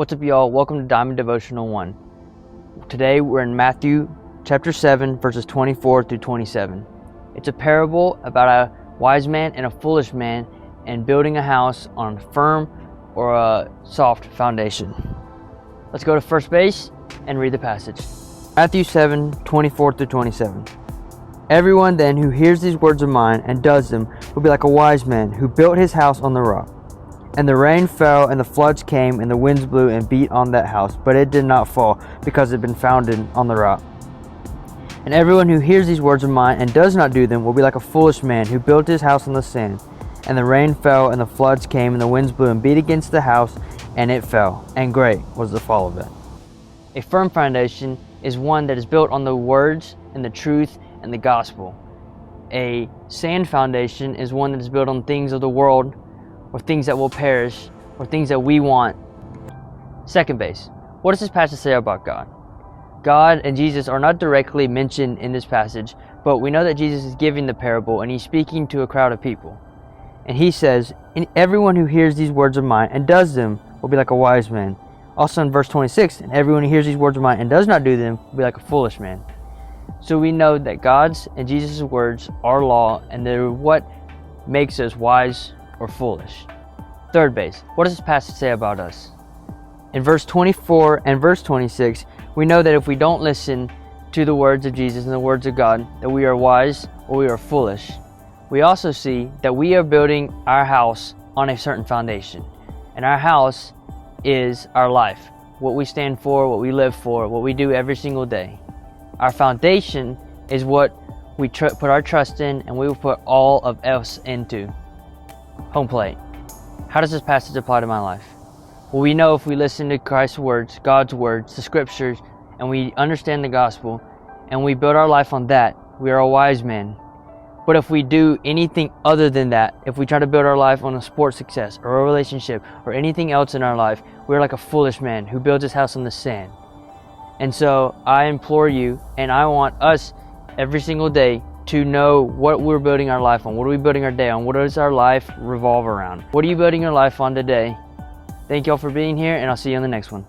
What's up, y'all? Welcome to Diamond Devotional 1. Today we're in Matthew chapter 7, verses 24 through 27. It's a parable about a wise man and a foolish man and building a house on a firm or a soft foundation. Let's go to first base and read the passage. Matthew 7, 24 through 27. Everyone then who hears these words of mine and does them will be like a wise man who built his house on the rock. And the rain fell, and the floods came, and the winds blew and beat on that house, but it did not fall, because it had been founded on the rock. And everyone who hears these words of mine and does not do them will be like a foolish man who built his house on the sand. And the rain fell, and the floods came, and the winds blew and beat against the house, and it fell, and great was the fall of it. A firm foundation is one that is built on the words and the truth and the gospel. A sand foundation is one that is built on things of the world, or things that will perish, or things that we want. Second base. What does this passage say about God? God and Jesus are not directly mentioned in this passage, but we know that Jesus is giving the parable and he's speaking to a crowd of people. And he says, "And everyone who hears these words of mine and does them will be like a wise man." Also in verse 26, and everyone who hears these words of mine and does not do them will be like a foolish man. So we know that God's and Jesus' words are law, and they're what makes us wise or foolish. Third base. What does this passage say about us? In verse 24 and verse 26, we know that if we don't listen to the words of Jesus and the words of God, that we are wise or we are foolish. We also see that we are building our house on a certain foundation. And our house is our life. What we stand for, what we live for, what we do every single day. Our foundation is what we put our trust in, and we will put all of us into. Home plate. How does this passage apply to my life? Well, we know if we listen to Christ's words, God's words, the scriptures, and we understand the gospel, and we build our life on that, we are a wise man. But if we do anything other than that, if we try to build our life on a sports success or a relationship or anything else in our life, we're like a foolish man who builds his house on the sand. And so I implore you, and I want us every single day to know what we're building our life on. What are we building our day on? What does our life revolve around? What are you building your life on today? Thank y'all for being here, and I'll see you on the next one.